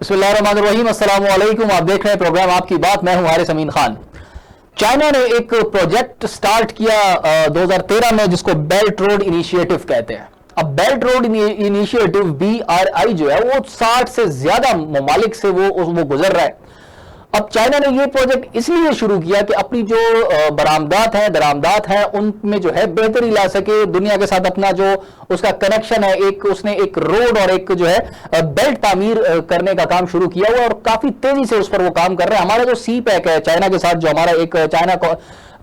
बिस्मिल्लाहिर्रहमानिर्रहीम, अस्सलाम वालेकुम। आप देख रहे हैं प्रोग्राम आपकी बात, मैं हूं हारिस अमीन खान। चाइना ने एक प्रोजेक्ट स्टार्ट किया 2013 में, जिसको बेल्ट रोड इनिशिएटिव कहते हैं। अब बेल्ट रोड इनिशिएटिव BRI जो है वो 60 से ज्यादा ममालिक से वो गुजर रहा है। अब चाइना ने ये प्रोजेक्ट इसलिए शुरू किया कि अपनी जो बरामदात हैं, दरामदात हैं, उनमें जो है बेहतरी ला सके। दुनिया के साथ अपना जो उसका कनेक्शन है, उसने एक रोड और एक जो है बेल्ट तामीर करने का काम शुरू किया हुआ और काफी तेजी से उस पर वो काम कर रहे हैं। हमारा जो CPEC है चाइना के साथ, जो हमारा एक चाइना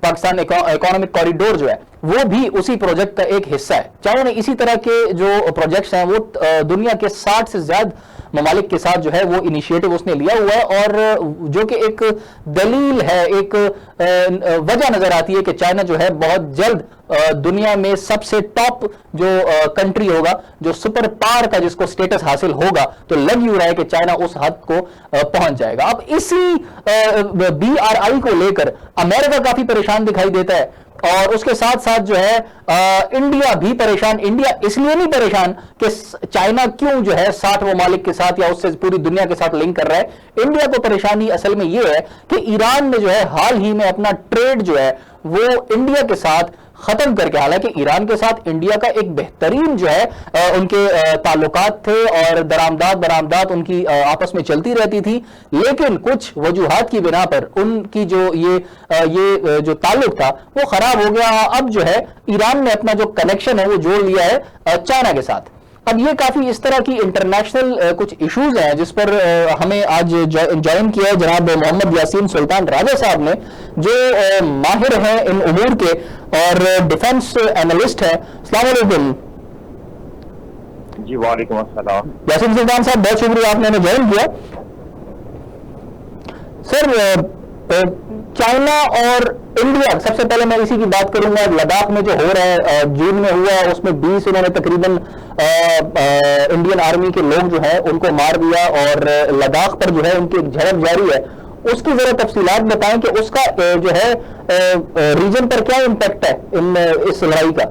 पाकिस्तान इकोनॉमिक कॉरिडोर जो है, वो भी उसी प्रोजेक्ट का एक हिस्सा है। चाइना ने इसी तरह के जो प्रोजेक्ट्स हैं वो दुनिया के 60 से ज्यादा ममालिक के साथ जो है वो इनिशिएटिव उसने लिया हुआ है, और जो कि एक दलील है, एक वजह नजर आती है कि चाइना जो है बहुत जल्द दुनिया में सबसे टॉप जो कंट्री होगा, जो सुपर पावर का जिसको स्टेटस हासिल होगा, तो लग ही रहा है कि चाइना उस हद को पहुंच जाएगा। अब इसी BRI को लेकर अमेरिका काफी परेशान दिखाई देता है, और उसके साथ साथ जो है इंडिया भी परेशान। इंडिया इसलिए नहीं परेशान कि चाइना क्यों जो है 60 ममालिक के साथ या उससे पूरी दुनिया के साथ लिंक कर रहा है। इंडिया को परेशानी असल में यह है कि ईरान ने जो है हाल ही में अपना ट्रेड जो है वो इंडिया के साथ खत्म करके, हालांकि ईरान के साथ इंडिया का एक बेहतरीन जो है उनके ताल्लुकात थे और बरामदात उनकी आपस में चलती रहती थी, लेकिन कुछ वजूहात की बिना पर उनकी जो ये जो ताल्लुक था वो खराब हो गया। अब जो है ईरान ने अपना जो कनेक्शन है वो जोड़ लिया है चाइना के साथ। अब ये काफी इस तरह की इंटरनेशनल कुछ इश्यूज हैं जिस पर हमें आज ज्वाइन किया है जनाब मोहम्मद यासीन सुल्तान राजा साहब ने, जो माहिर हैं इन उमूर के और डिफेंस एनालिस्ट है। अस्सलाम वालेकुम। जी वालेकुम अस्सलाम। यासीन सुल्तान साहब, बहुत शुक्रिया आपने हमें ज्वाइन किया। सर, चाइना और इंडिया, सबसे पहले मैं इसी की बात करूंगा। लद्दाख में जो हो रहा है, जून में हुआ, उसमें 20 उन्होंने तकरीबन इंडियन आर्मी के लोग जो है उनको मार दिया, और लद्दाख पर जो है उनकी झड़प जारी है। उसकी जरा तफसीलात बताएं कि उसका जो है रीजन पर क्या इम्पैक्ट है इस लड़ाई का।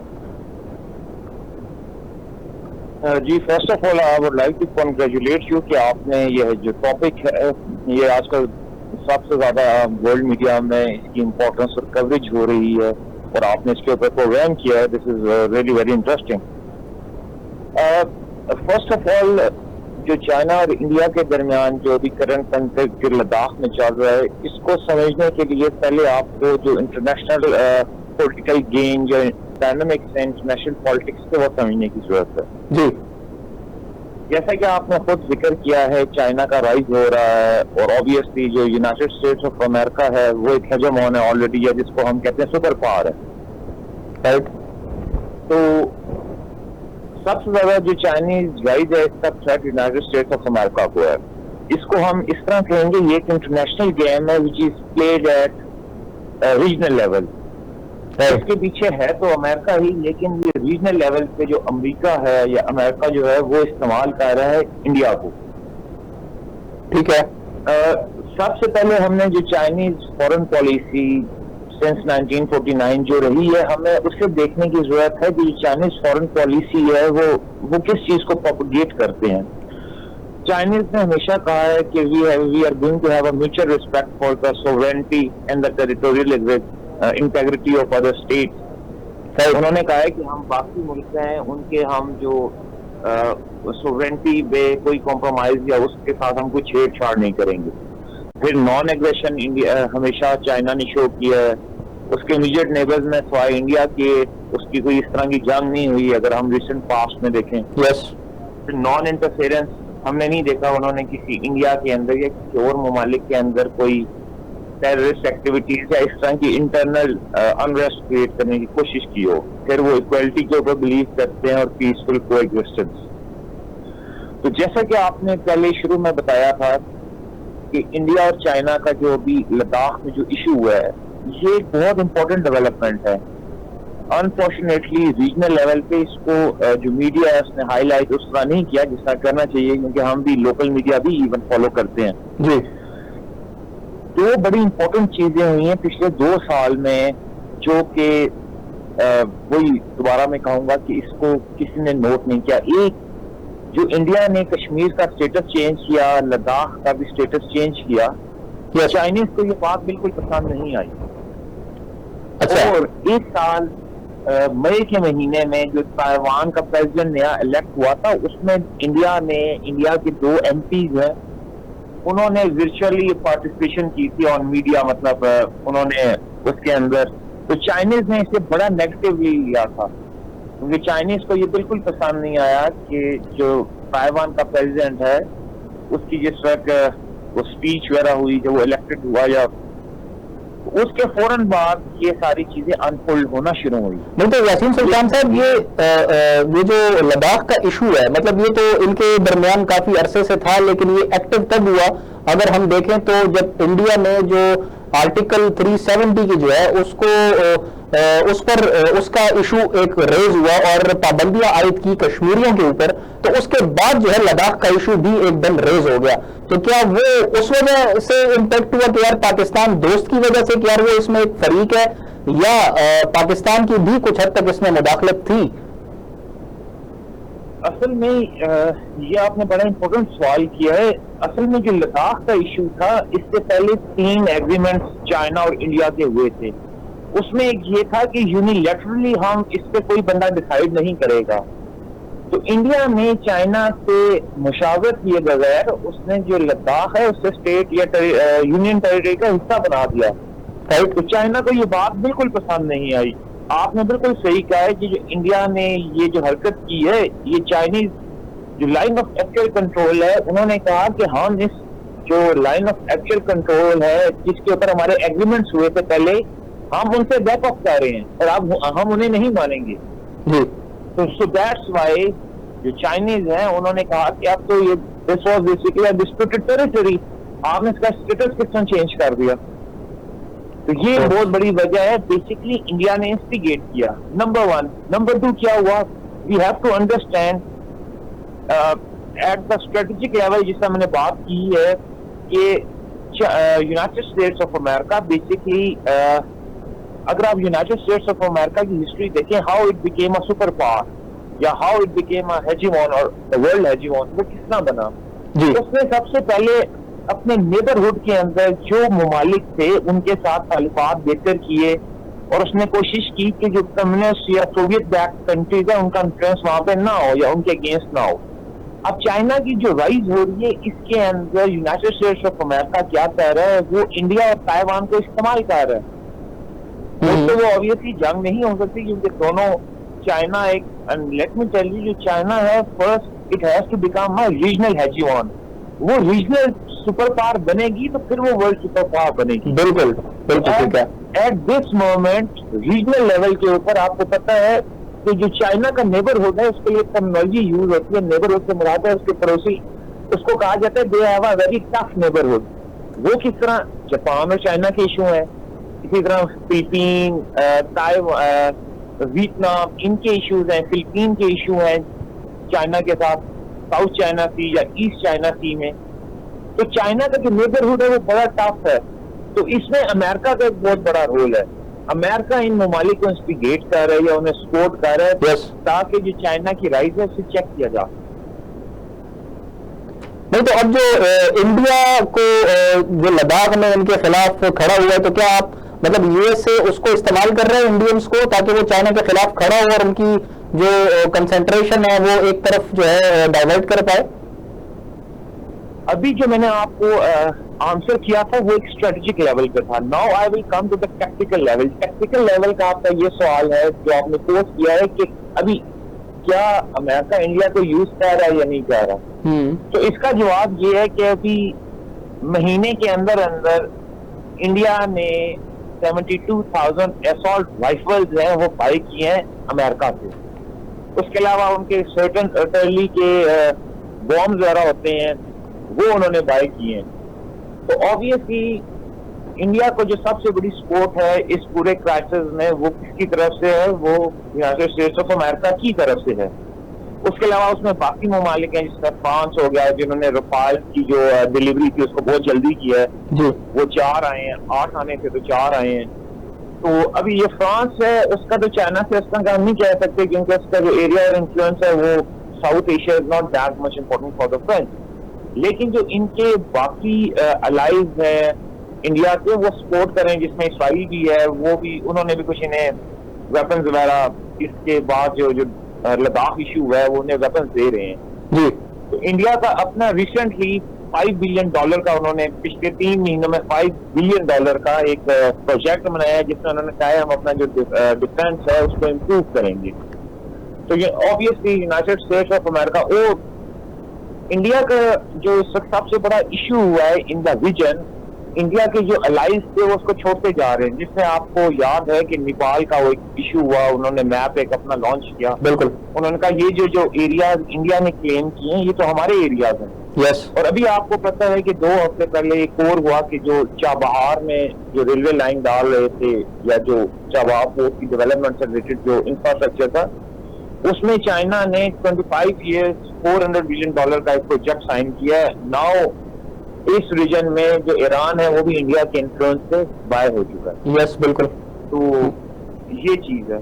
जी, first of all I would like to congratulate you कि आपने यह जो टॉपिक है, ये आजकल सबसे ज्यादा वर्ल्ड मीडिया में इसकी इम्पोर्टेंस और कवरेज हो रही है, और आपने इसके ऊपर प्रोग्राम किया है। This is really very interesting. First of all, जो चाइना और इंडिया के दरमियान जो भी करंट कॉन्फ्लिक्ट जो लद्दाख में चल रहा है, इसको समझने के लिए पहले आपको जो इंटरनेशनल पॉलिटिकल गेम, जो डायनामिक्स है इंटरनेशनल पॉलिटिक्स के, वो समझने की जरूरत है। जी, जैसा कि आपने खुद जिक्र किया है, चाइना का राइज हो रहा है, और ऑब्वियसली जो यूनाइटेड स्टेट्स ऑफ अमेरिका है वो एक हेजेमोन है ऑलरेडी, है जिसको हम कहते हैं सुपर पावर है, राइट। तो सबसे ज्यादा जो चाइनीज राइज है, इसका threat United States of America को है। इसको हम इस तरह कहेंगे, ये एक इंटरनेशनल गेम है which is played at regional level. इसके पीछे है तो अमेरिका ही, लेकिन ये रीजनल लेवल पे जो अमेरिका है या अमेरिका जो है वो इस्तेमाल कर रहा है इंडिया को। ठीक है। सबसे पहले हमने जो चाइनीज फॉरेन पॉलिसी सिंस 1949 जो रही है, हमें उसे देखने की जरूरत है कि चाइनीज फॉरेन पॉलिसी है वो किस चीज को प्रोपोगेट करते हैं। चाइनीज ने हमेशा कहा है कि we are going to have a mutual respect for the sovereignty and the territorial integrity of other states. उन्होंने कहा है कि हम बाकी मुल्क हैं उनके, हम जो सोवरेनिटी पे कोई कॉम्प्रोमाइज या उसके साथ हम कोई छेड़छाड़ नहीं करेंगे। फिर नॉन एग्रेशन इंडिया हमेशा चाइना ने शो किया है। उसके इमीडिएट नेबर्स में सिवाय इंडिया के उसकी कोई इस तरह की जंग नहीं हुई, अगर हम रिसेंट पास्ट में देखें। यस। फिर नॉन इंटरफेरेंस हमने नहीं देखा उन्होंने किसी इंडिया के अंदर या किसी और ममालिक के अंदर कोई टेररिस्ट एक्टिविटीज या इस तरह की इंटरनल अनरेस्ट क्रिएट करने की कोशिश की हो। फिर वो इक्वलिटी के ऊपर बिलीव करते हैं और पीसफुल कोएग्जिस्टेंस। तो जैसा कि आपने पहले शुरू में बताया था कि इंडिया और चाइना का जो अभी लद्दाख में जो इशू हुआ है, ये एक बहुत इंपॉर्टेंट डेवलपमेंट है। अनफॉर्चुनेटली रीजनल लेवल पे इसको जो मीडिया है उसने हाईलाइट उस तरह नहीं किया जिस तरह करना चाहिए, क्योंकि हम भी लोकल मीडिया भी इवन फॉलो करते हैं। जी। दो बड़ी इंपॉर्टेंट चीजें हुई हैं पिछले 2 साल में, जो कि वही दोबारा मैं कहूंगा कि इसको किसी ने नोट नहीं किया। एक जो इंडिया ने कश्मीर का स्टेटस चेंज किया, लद्दाख का भी स्टेटस चेंज किया, चाइनीज को ये बात बिल्कुल पसंद नहीं आई। अच्छा। और इस साल मई के महीने में जो ताइवान का प्रेसिडेंट नया इलेक्ट हुआ था, उसमें इंडिया के 2 एमपीज हैं, उन्होंने वर्चुअली पार्टिसिपेशन की थी ऑन मीडिया, मतलब उन्होंने उसके अंदर, तो चाइनीज ने इसे बड़ा नेगेटिवली लिया था, क्योंकि चाइनीज को ये बिल्कुल पसंद नहीं आया कि जो ताइवान का प्रेसिडेंट है उसकी जिस वक्त वो स्पीच वगैरह हुई जब वो इलेक्टेड हुआ, या उसके फौरन बाद ये सारी चीजें अनफोल्ड होना शुरू हुई। नहीं तो यासीन सुल्तान साहब, ये जो लद्दाख का इशू है, मतलब ये तो इनके दरमियान काफी अरसे से था, लेकिन ये एक्टिव तब हुआ अगर हम देखें तो जब इंडिया ने जो आर्टिकल 370 की जो है उस पर उसका इशू एक रेज हुआ और पाबंदियां आयद की कश्मीरियों के ऊपर, तो उसके बाद जो है लद्दाख का इशू भी एकदम रेज हो गया। तो क्या वो उस वजह से इम्पैक्ट हुआ कि यार पाकिस्तान दोस्त की वजह से, क्या वो इसमें एक फरीक है, या पाकिस्तान की भी कुछ हद तक इसमें मुदाखलत थी? असल में ये आपने बड़ा इंपॉर्टेंट सवाल किया है। असल में जो लद्दाख का इशू था, इससे पहले 3 एग्रीमेंट्स चाइना और इंडिया के हुए थे। उसमें एक ये था कि यूनिलैटरली हम इस पे कोई बंदा डिसाइड नहीं करेगा, तो इंडिया ने चाइना से मुशावरत किए बगैर उसने जो लद्दाख है उससे स्टेट या यूनियन टेरिटरी का हिस्सा बना दिया। तो चाइना को ये बात बिल्कुल पसंद नहीं आई। आपने बिल्कुल सही कहा है कि जो इंडिया ने ये जो हरकत की है, ये चाइनीज जो लाइन ऑफ एक्चुअल कंट्रोल है, उन्होंने कहा कि हम इस जो लाइन ऑफ एक्चुअल कंट्रोल है जिसके ऊपर हमारे एग्रीमेंट्स हुए थे पहले, हम उनसे बैक ऑफ कर रहे हैं और अब हम उन्हें नहीं मानेंगे। तो सो दैट्स व्हाई जो चाइनीज हैं उन्होंने कहा कि अब तो ये this was basically a disputed territory, आपने इसका स्टेटस किस तरह चेंज कर दिया। तो ये बहुत बड़ी वजह है, बेसिकली इंडिया ने इंस्टिगेट किया, नंबर 1। नंबर 2 क्या हुआ, we have to understand at the strategic level, जिसका मैंने बात की है कि United States of America basically, अगर आप यूनाइटेड स्टेट्स ऑफ अमेरिका की हिस्ट्री देखें, how it became a super power या how it became a hegemon और द वर्ल्ड हेजीमोन, वो किस तरह बना। उसने सबसे पहले अपने नेबरहुड के अंदर जो ममालिक थे उनके साथ ताल्लुकात बेहतर किए, और उसने कोशिश की कि जो कम्युनिस्ट या सोवियत बैक कंट्रीज है उनका इन्फ्लुएंस वहां पे ना हो या उनके अगेंस्ट ना हो। अब चाइना की जो राइज हो रही है, इसके अंदर यूनाइटेड स्टेट्स ऑफ अमेरिका क्या कर रहा है, वो इंडिया और ताइवान को इस्तेमाल कर रहा है। तो वो ऑब्वियसली जंग नहीं हो सकती, क्योंकि दोनों चाइना एक, लेट मी टेल यू, जो चाइना है first it has to become a regional hegemon. वो रीजनल सुपर पावर बनेगी तो फिर वो वर्ल्ड सुपर पावर बनेगी। बिल्कुल ठीक है। At this moment regional level के ऊपर आपको पता है कि जो चाइना का नेबरहुड है, उसके लिए टर्मिनोलॉजी यूज होती है, नेबरहुड से मुराद है उसके पड़ोसी, उसको कहा जाता है they have a very tough neighbourhood. वो किस तरह, जापान और चाइना के इशू है, इसी तरह फिलीपीन, वियतनाम, इनके इश्यूज हैं, फिलीपीन के इशू हैं चाइना के साथ, साउथ चाइना सी या ईस्ट चाइना सी में। तो चाइना का जो नेबरहुड है वो बड़ा टफ है, तो इसमें अमेरिका का एक बहुत बड़ा रोल है। अमेरिका इन ममालिक को इंस्टिगेट कर रहा है या उन्हें सपोर्ट कर रहा है, ताकि जो चाइना की राइज है उसे चेक किया जा। नहीं तो अब जो इंडिया को जो लद्दाख में इनके खिलाफ खड़ा हुआ है, तो क्या आप मतलब यूएस से उसको इस्तेमाल कर रहे हैं इंडियंस को, ताकि वो चाइना के खिलाफ खड़ा हो और उनकी जो कंसंट्रेशन है वो एक तरफ जो है डाइवर्ट कर पाए? अभी जो मैंने आपको आंसर किया था वो एक स्ट्रेटेजिक लेवल पे था। Now I will come to the tactical level. Tactical level का आपका ये सवाल है जो आपने पोस्ट किया है कि अभी क्या अमेरिका इंडिया को यूज कर रहा है या नहीं कर रहा। तो इसका जवाब ये है कि अभी महीने के अंदर अंदर इंडिया ने 72,000 असॉल्ट राइफल्स हैं वो बाई किए हैं अमेरिका से। उसके अलावा उनके सर्टन अर्टरली के बॉम्ब वगैरह होते हैं वो उन्होंने बाय किए हैं। तो ऑब्वियसली इंडिया को जो सबसे बड़ी सपोर्ट है इस पूरे क्राइसिस में वो किसकी तरफ से है, वो यूनाइटेड स्टेट्स ऑफ अमेरिका की तरफ से है। उसके अलावा उसमें बाकी ममालिक हैं, जिसमें फ्रांस हो गया जिन्होंने रफाल की जो डिलीवरी थी उसको बहुत जल्दी किया है, वो 4 आए हैं, 8 आने थे तो 4 आए हैं। तो अभी ये फ्रांस है, उसका तो चाइना से इस तरह हम नहीं कह सकते क्योंकि उसका जो एरिया और इन्फ्लुएंस है वो south Asia is not that much important for the French, लेकिन जो इनके बाकी अलाइज है इंडिया के वो सपोर्ट करें, जिसमें इसराइल भी है, वो भी उन्होंने भी कुछ इन्हें वेपन्स वगैरह, इसके बाद जो लद्दाख इशू है वो उन्हें वेपन्स दे रहे हैं जी। तो इंडिया का अपना रिसेंटली $5 बिलियन का उन्होंने पिछले 3 महीनों में $5 बिलियन का एक प्रोजेक्ट बनाया है, जिसमें उन्होंने कहा है हम अपना जो डिफेंस है उसको इम्प्रूव करेंगे। तो ये obviously United States of America और इंडिया का जो इस वक्त सबसे बड़ा इशू हुआ है इन द रीजन, इंडिया के जो अलाइज थे वो उसको छोड़ते जा रहे हैं, जिसमें आपको याद है कि नेपाल का वो एक इशू हुआ, उन्होंने मैप एक अपना लॉन्च किया। बिल्कुल। उन्होंने कहा ये जो एरियाज इंडिया ने क्लेम किए हैं ये तो हमारे एरियाज हैं। यस। और अभी आपको पता है कि 2 हफ्ते पहले एक और हुआ कि जो चाबहार में जो रेलवे लाइन डाल रहे थे या जो चाबहार पोर्ट की डेवलपमेंट से रिलेटेड जो इंफ्रास्ट्रक्चर था, उसमें चाइना ने 25 ईयर्स $400 बिलियन का एक प्रोजेक्ट साइन किया है। नाउ इस रीजन में जो ईरान है वो भी इंडिया के इन्फ्लुएंस से बाहर हो चुका है। यस बिल्कुल। तो ये चीज है।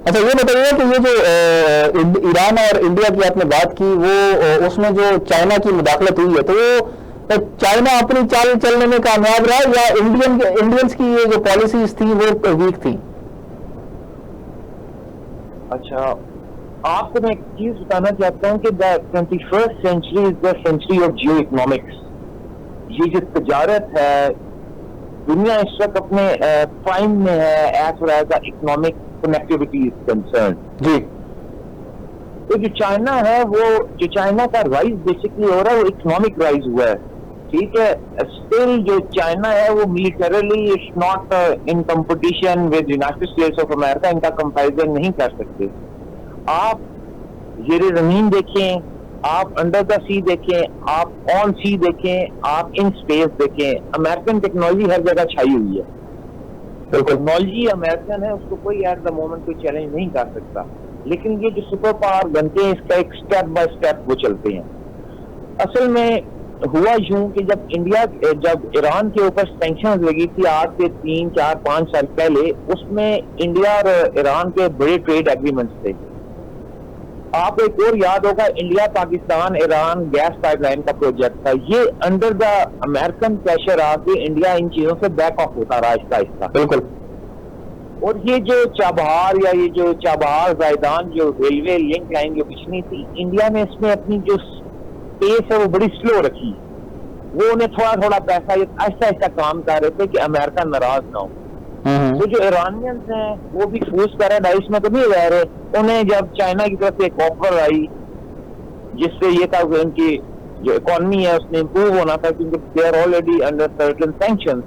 अच्छा ये बताइए कि ये जो ईरान और इंडिया की आपने बात की, वो उसमें जो चाइना की मुदाखलत हुई है, तो वो चाइना अपनी चाल चलने में कामयाब रहा या इंडियंस की ये जो पॉलिसीज थी वो वीक थी? अच्छा, आपको मैं एक चीज बताना चाहता हूँ कि the 21st century is the century of geo economics. ये जो तजारत है, दुनिया इस वक्त अपने प्राइम में है as well as economic connectivity is concern जी। तो जो चाइना है, वो जो चाइना का राइज बेसिकली हो रहा है वो इकोनॉमिक राइज हुआ है, ठीक है। स्टिल जो चाइना है वो militarily it's not in competition with United States of America, इनका कंपैरिजन नहीं कर सकते। आप ज़ेरे जमीन देखें, आप अंडर द सी देखें, आप ऑन सी देखें, आप इन स्पेस देखें, अमेरिकन टेक्नोलॉजी हर जगह छाई हुई है। टेक्नोलॉजी अमेरिकन है, उसको कोई एट द मोमेंट कोई चैलेंज नहीं कर सकता, लेकिन ये जो सुपर पावर बनते हैं इसका एक स्टेप बाय स्टेप वो चलते हैं। असल में हुआ यूं कि जब ईरान के ऊपर सैंक्शंस लगी थी आज से 3, 4, 5 साल पहले, उसमें इंडिया और ईरान के बड़े ट्रेड एग्रीमेंट्स थे। आपको एक और याद होगा, India Pakistan Iran gas pipeline का प्रोजेक्ट था। ये अंडर द अमेरिकन प्रेशर आके इंडिया इन चीजों से बैक ऑफ होता रहा आहिस्ता आहिस्ता। बिल्कुल। और ये जो चाबहार या ये जो चाबहार जायदान जो रेलवे लिंक लाइन जो बिछनी थी, इंडिया ने इसमें अपनी जो स्पेस है वो बड़ी स्लो रखी। वो उन्हें थोड़ा थोड़ा पैसा आहिस्ता आहिस्ता काम कर रहे थे कि अमेरिका नाराज ना हो। तो जो ईरानियंस हैं वो भी फूस पैराडाइज में तो नहीं रह रहे। उन्हें जब चाइना की तरफ से एक ऑफर आई जिससे ये था कि उनकी जो इकोनॉमी है उसने इम्प्रूव होना था, क्योंकि they are already under certain sanctions.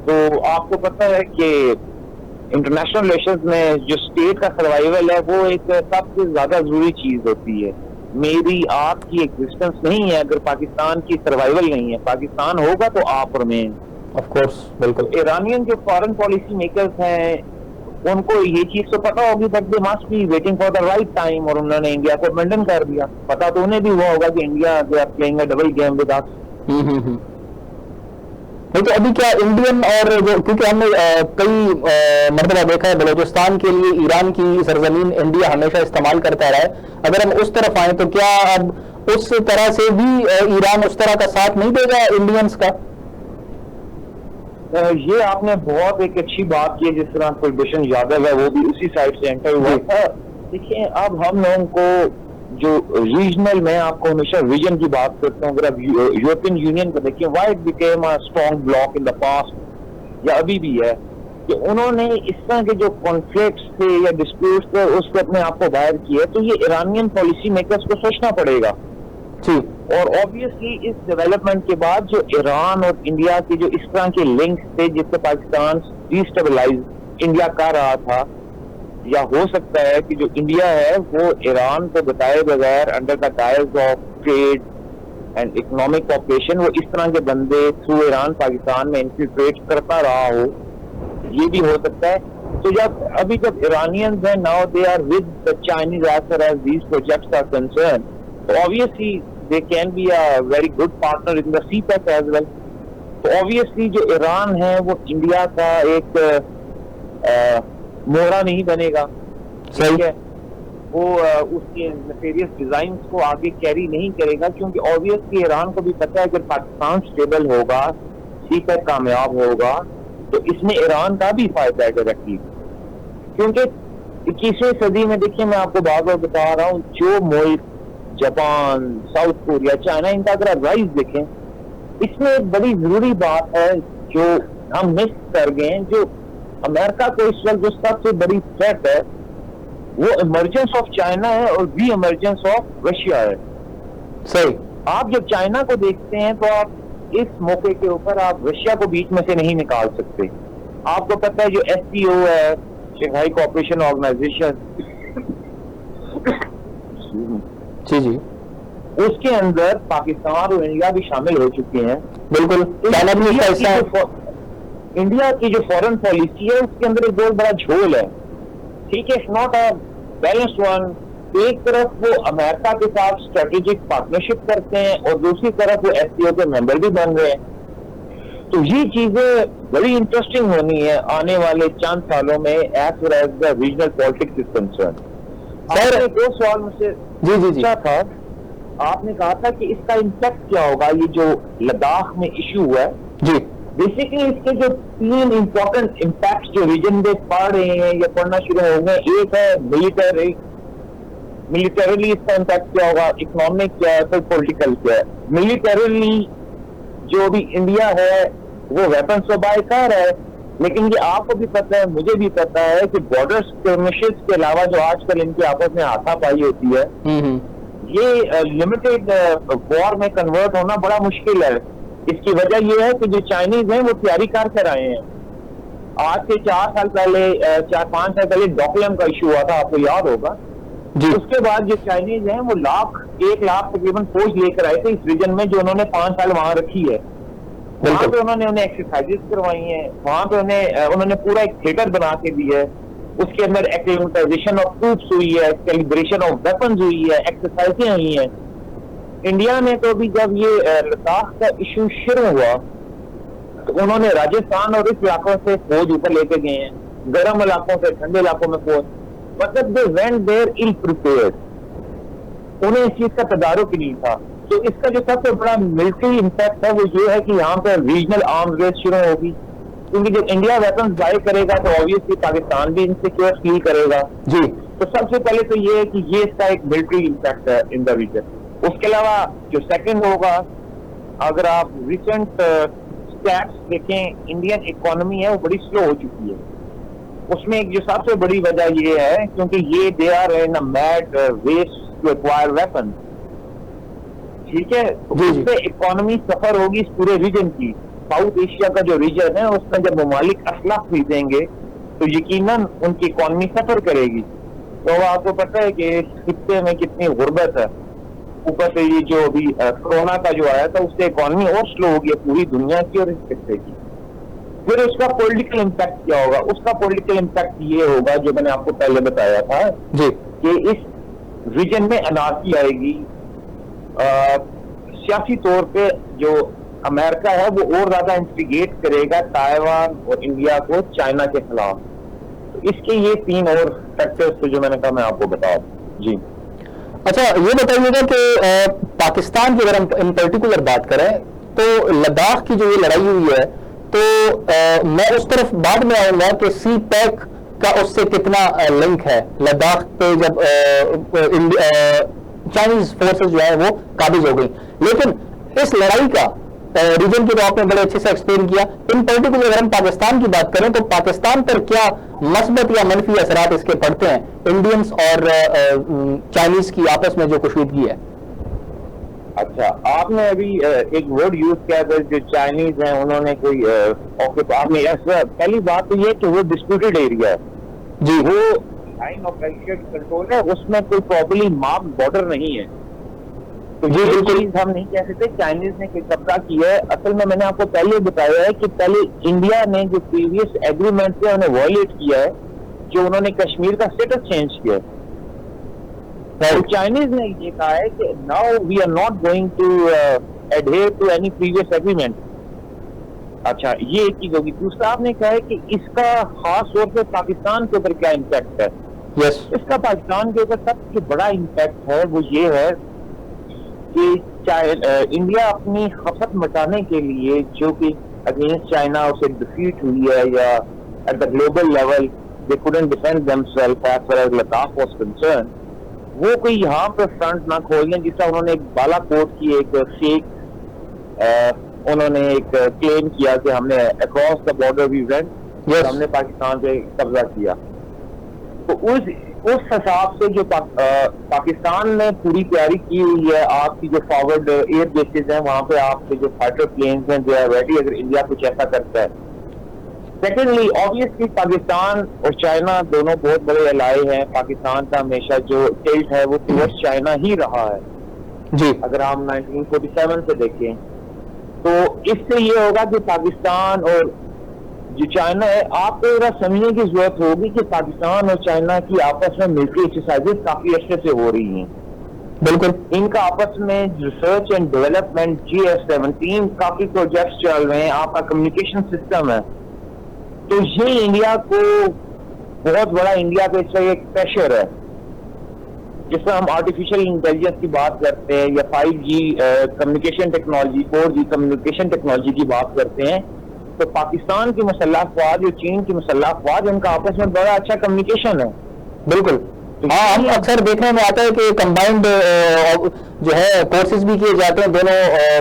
तो आपको पता है कि इंटरनेशनल रिलेशंस में जो स्टेट का सर्वाइवल है वो एक सबसे ज्यादा जरूरी चीज होती है। मेरी आपकी एग्जिस्टेंस नहीं है अगर पाकिस्तान की सर्वाइवल नहीं है। पाकिस्तान होगा तो आप रमेन। ऑफ कोर्स, बिल्कुल। ईरानियन जो फॉरेन पॉलिसी मेकर्स हैं उनको ये चीज तो पता होगी, but they must be waiting for the right time, और उन्होंने इंडिया को अबैंडन कर दिया। पता तो उन्हें भी हुआ होगा कि India they are playing a double game with us. नहीं तो अभी क्या इंडियन और जो, क्योंकि हमने कई मरतबा देखा है बलोचिस्तान के लिए ईरान की सरजमीन इंडिया हमेशा इस्तेमाल करता रहा है, अगर हम उस तरफ आए तो क्या अब उस तरह से भी ईरान उस तरह का साथ नहीं देगा इंडियंस का? ये आपने बहुत एक अच्छी बात की, जिस तरह कुलभूषण यादव है वो भी उसी साइड से एंटर हुआ था। देखिए, अब हम लोगों को जो रीजनल, मैं आपको हमेशा रीजन की बात करता हूँ, अगर आप यूरोपियन यूनियन को देखिए, why it became a strong block in the past या अभी भी है, कि उन्होंने इस तरह के जो कॉन्फ्लिक्ट्स थे या डिस्प्यूट्स थे उसको अपने आप को बाहर किया। तो ये ईरानियन पॉलिसी मेकर्स को सोचना पड़ेगा। और ऑब्वियसली इस डेवलपमेंट के बाद जो ईरान और इंडिया के जो इस तरह के लिंक्स थे जिससे पाकिस्तान डिस्टेबलाइज इंडिया कर रहा था, या हो सकता है कि जो इंडिया है वो ईरान को बताए बगैर under the guys of trade and economic cooperation वो इस तरह के बंदे थ्रू ईरान पाकिस्तान में इन्फिल्ट्रेट करता रहा हो, ये भी हो सकता है। तो जब ईरानियंस हैं now they are with the Chinese as far as these projects are concern, तो obviously they can be a very good partner in the CPEC as well. तो obviously जो ईरान है वो इंडिया का एक मोहरा नहीं बनेगा, ठीक है। वो उसके नेफेरियस डिजाइन को आगे कैरी नहीं करेगा, क्योंकि ऑब्वियसली ईरान को भी पता है कि पाकिस्तान स्टेबल होगा, सीपैक कामयाब होगा, तो इसमें ईरान का भी फायदा है डायरेक्टली। क्योंकि 21वीं सदी में देखिए, मैं आपको बार बार बता रहा हूँ, जो मुल्क जापान, साउथ कोरिया, चाइना, इनका अगर आप राइज देखें, इसमें एक बड़ी जरूरी बात है जो हम मिस कर गए हैं। जो अमेरिका को इस वक्त जो सबसे बड़ी थ्रेट है वो इमरजेंस ऑफ चाइना है और री इमरजेंस ऑफ रशिया है। सही। आप जब चाइना को देखते हैं तो आप इस मौके के ऊपर आप रशिया को बीच में से नहीं निकाल सकते। आपको पता है जो SCO है, शंघाई कोऑपरेशन ऑर्गेनाइजेशन, जी जी, उसके अंदर पाकिस्तान और इंडिया भी शामिल हो चुके हैं। बिल्कुल। चाइना भी उसका हिस्सा है। इंडिया की जो फॉरेन पॉलिसी है उसके अंदर एक बहुत बड़ा झोल है, ठीक है, it's not a balanced one. एक तरफ वो अमेरिका के साथ स्ट्रेटेजिक पार्टनरशिप करते हैं और दूसरी तरफ वो SCO के मेंबर भी बन रहे हैं। तो ये चीजें बड़ी इंटरेस्टिंग होनी है आने वाले चंद सालों में as far as the regional politics is concern. Sir, दो सवाल मुझसे पूछा था, आपने कहा था कि इसका इम्पैक्ट क्या होगा, ये जो लद्दाख में इश्यू हुआ है जी। बेसिकली इसके जो 3 इंपॉर्टेंट इम्पैक्ट जो रीजन में पड़ रहे हैं या पढ़ना शुरू होंगे, एक है मिलिटरीली इसका इम्पैक्ट क्या होगा, इकोनॉमिक क्या है, फिर पॉलिटिकल क्या है। मिलिटरीली जो भी इंडिया है वो वेपन्स तो बाय कर है, लेकिन ये आपको भी पता है, मुझे भी पता है कि बॉर्डर स्कर्मिशेस के अलावा जो आजकल इनकी आपस में हाथापाई होती है, ये लिमिटेड वॉर में कन्वर्ट होना बड़ा मुश्किल है। इसकी वजह यह है कि जो चाइनीज हैं वो तैयारी कर आए हैं। आज से 4 साल पहले 4-5 साल पहले डोकलाम का इशू हुआ था, आपको याद होगा जी। उसके बाद जो चाइनीज हैं वो 1 लाख तकरीबन फौज लेकर आए थे इस रीजन में, जो उन्होंने 5 साल वहां रखी है। वहां पे उन्होंने उन्हें एक्सरसाइजेस करवाई हैं, वहां पे उन्होंने पूरा एक थिएटर बना के दिया है, उसके अंदर एक्लिमेटाइजेशन ऑफ ट्रूप्स हुई है, कैलिब्रेशन ऑफ वेपन्स हुई है, एक्सरसाइजें हुई हैं। इंडिया ने तो अभी जब ये लद्दाख का इशू शुरू हुआ तो उन्होंने राजस्थान और इस इलाकों से फौज ऊपर लेके गए हैं, गर्म इलाकों से ठंडे इलाकों में फौज, मतलब they went there ill prepared, उन्हें इस चीज का तदारुक नहीं था। तो इसका जो सबसे बड़ा मिलिट्री इम्पैक्ट है वो ये है कि यहाँ पे रीजनल आर्म्स रेस शुरू होगी, क्योंकि जब इंडिया वेपन्स बाय करेगा तो ऑब्वियसली पाकिस्तान भी इनसिक्योर फील करेगा जी। तो सबसे पहले तो ये है कि ये इसका एक मिलिट्री इम्पैक्ट है इन द रीजन। उसके अलावा जो सेकंड होगा, अगर आप रिसेंट स्टैट्स देखें, इंडियन इकोनॉमी है वो बड़ी स्लो हो चुकी है। उसमें एक जो सबसे बड़ी वजह ये है क्योंकि ये they are in a mad race to acquire weapon, ठीक है। तो उससे इकोनॉमी सफर होगी इस पूरे रीजन की। साउथ एशिया का जो रीजन है उसमें जब ममालिक असला खरीदेंगे तो यकीनन उनकी इकोनॉमी सफर करेगी। तो आपको पता है कि इस खित्ते में कितनी गुर्बत है, ऊपर से ये जो अभी कोरोना का जो आया था उससे इकोनॉमी और स्लो हो गई पूरी दुनिया की और इस खित्ते की। फिर उसका पॉलिटिकल इम्पैक्ट क्या होगा? उसका पॉलिटिकल इम्पैक्ट ये होगा जो मैंने आपको पहले बताया था जी, कि इस रीजन में अनार्की आएगी। सियासी तौर पे जो अमेरिका है वो और ज्यादा इंस्टिगेट करेगा ताइवान और इंडिया को चाइना के खिलाफ। तो इसके ये 3 और फैक्टर्स थे जो मैंने कहा मैं आपको बता दूं जी। अच्छा, ये बताइएगा कि पाकिस्तान की अगर हम इन पर्टिकुलर बात करें तो लद्दाख की जो ये लड़ाई हुई है तो मैं उस तरफ बाद में आऊंगा कि CPEC का उससे कितना लिंक है। लद्दाख पे जब चाइनीज फोर्सेस जो है वो काबिज हो गई, लेकिन इस लड़ाई का रीजन की तो आपने बड़े अच्छे से एक्सप्लेन किया। इन पर्टिकुलर अगर हम पाकिस्तान की बात करें तो पाकिस्तान पर क्या मस्बत या मनफी असरात इसके पड़ते हैं इंडियंस और चाइनीज की आपस में जो कुशीदगी है? अच्छा, आपने अभी एक वर्ड यूज किया था जो चाइनीज हैं उन्होंने कोई आपने पहली बात तो ये कि वो डिस्प्यूटेड एरिया है जी, वो लाइन ऑफ कंट्रोल है, उसमें कोई प्रॉपर्ली मार्क बॉर्डर नहीं है। तो ये चीज हम नहीं कह सकते चाइनीज ने कोई कब्जा किया है। असल में मैंने आपको पहले बताया है कि पहले इंडिया ने जो प्रीवियस एग्रीमेंट थे उन्हें वायलेट किया है, जो उन्होंने कश्मीर का स्टेटस चेंज किया है। तो चाइनीज ने ये कहा है कि now we are not going to adhere to any previous agreement. अच्छा, ये एक चीज होगी। दूसरा आपने कहा है कि इसका खास तौर पे पाकिस्तान के ऊपर क्या इम्पैक्ट है। यस। इसका पाकिस्तान के ऊपर सबसे बड़ा इम्पैक्ट है वो ये है कि इंडिया अपनी खपत मिटाने के लिए जो कि अगेंस्ट चाइना उसे डिफीट हुई है या at the global level they couldn't defend themselves as far as Ladakh was concern, वो कोई यहाँ पे फ्रंट ना खोल लें जिसका उन्होंने एक बालाकोट की एक फेक उन्होंने एक क्लेम किया कि हमने across the border we went, हमने पाकिस्तान पे कब्जा किया। तो उस हिसाब से जो पाकिस्तान ने पूरी तैयारी की हुई है, आपकी जो फॉरवर्ड एयर बेसिस हैं वहां पे आपके जो फाइटर प्लेन्स हैं दे आर रेडी अगर इंडिया कुछ ऐसा करता है। सेकेंडली ऑब्वियसली पाकिस्तान और चाइना दोनों बहुत बड़े एलाय हैं। पाकिस्तान का हमेशा जो टिल्ट है वो टुवर्ड्स चाइना ही रहा है जी। अगर हम 1947 से देखें तो इससे ये होगा कि पाकिस्तान और जो चाइना है, आपको जरा समझने की जरूरत होगी कि पाकिस्तान और चाइना की आपस में मिलिट्री एक्सरसाइजेस काफी अच्छे से हो रही हैं। बिल्कुल। इनका आपस में रिसर्च एंड डेवलपमेंट GS-17 काफी प्रोजेक्ट्स चल रहे हैं। आपका कम्युनिकेशन सिस्टम है, तो ये इंडिया को बहुत बड़ा इंडिया पे इसका एक प्रेशर है। जिसमें हम आर्टिफिशियल इंटेलिजेंस की बात करते हैं या 5G communication technology, 4G communication technology की बात करते हैं, तो पाकिस्तान की मुसल्लह अफवाज और चीन की मुसल्लह अफवाज इनका आपस में बड़ा अच्छा कम्युनिकेशन है। बिल्कुल। हाँ, हम अक्सर देखने में आता है कि कंबाइंड जो है कोर्सेज भी किए जाते हैं दोनों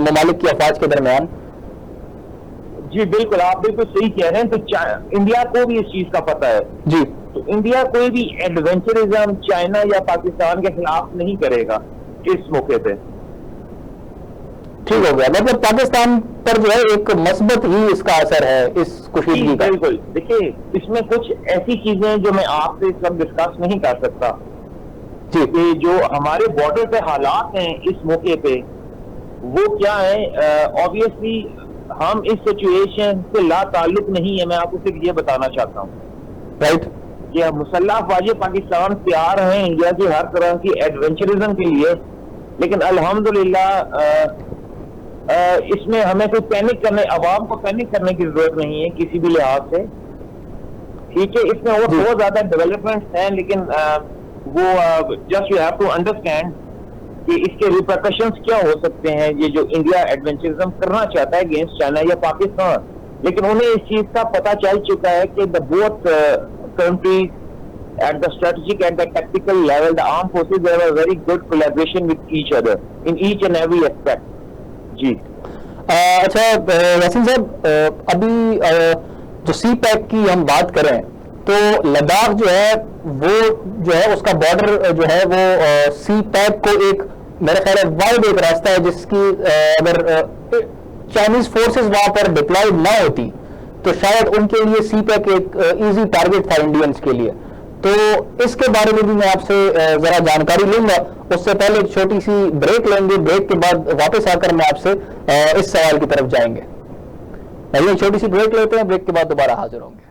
ममालिक की अफवाज के दरमियान। जी बिल्कुल, आप बिल्कुल सही कह रहे हैं। तो इंडिया को भी इस चीज का पता है जी। तो इंडिया कोई भी एडवेंचरिज्म चाइना या पाकिस्तान के खिलाफ नहीं करेगा इस मौके पे। ठीक हो गया, मतलब पाकिस्तान पर जो है एक मस्बत ही इसका असर है इस कुशीदगी का। बिल्कुल। देखिए, इसमें कुछ ऐसी चीजें जो मैं आपसे इस वक्त डिस्कस नहीं कर सकता जी। कि जो हमारे बॉर्डर पे हालात हैं इस मौके पे वो क्या है। ऑब्वियसली हम इस सिचुएशन से ला ताल्लुक नहीं है, मैं आपको सिर्फ ये बताना चाहता हूँ राइट कि मुसल्लह अफवाज पाकिस्तान तैयार हैं इंडिया की हर तरह की एडवेंचरिज्म के लिए, लेकिन अल्हम्दुलिल्लाह इसमें हमें कोई पैनिक करने, अवाम को पैनिक करने की जरूरत नहीं है किसी भी लिहाज से। ठीक है, इसमें और बहुत ज्यादा डेवलपमेंट्स हैं, लेकिन वो just you have to understand कि इसके रिपरकशंस क्या हो सकते हैं। ये जो इंडिया एडवेंचरिज्म करना चाहता है अगेंस्ट चाइना या पाकिस्तान, लेकिन उन्हें इस चीज का पता चल चुका है कि the both countries at the strategic and the tactical level, the armed forces, there was very good collaboration with each other in each and every aspect. जी। अच्छा यासीन साहब, अभी जो सी पैक की हम बात करें तो लद्दाख जो है वो जो है उसका बॉर्डर जो है वो सी पैक को एक मेरा ख्याल है वाइड एक रास्ता है जिसकी अगर चाइनीज फोर्सेस वहां पर डिप्लॉयड ना होती तो शायद उनके लिए सी पैक एक इजी टारगेट था इंडियंस के लिए। तो इसके बारे में भी मैं आपसे जरा जानकारी लूंगा। उससे पहले एक छोटी सी ब्रेक लेंगे, ब्रेक के बाद वापस आकर मैं आपसे इस सवाल की तरफ जाएंगे। छोटी सी ब्रेक लेते हैं, ब्रेक के बाद दोबारा हाजिर होंगे।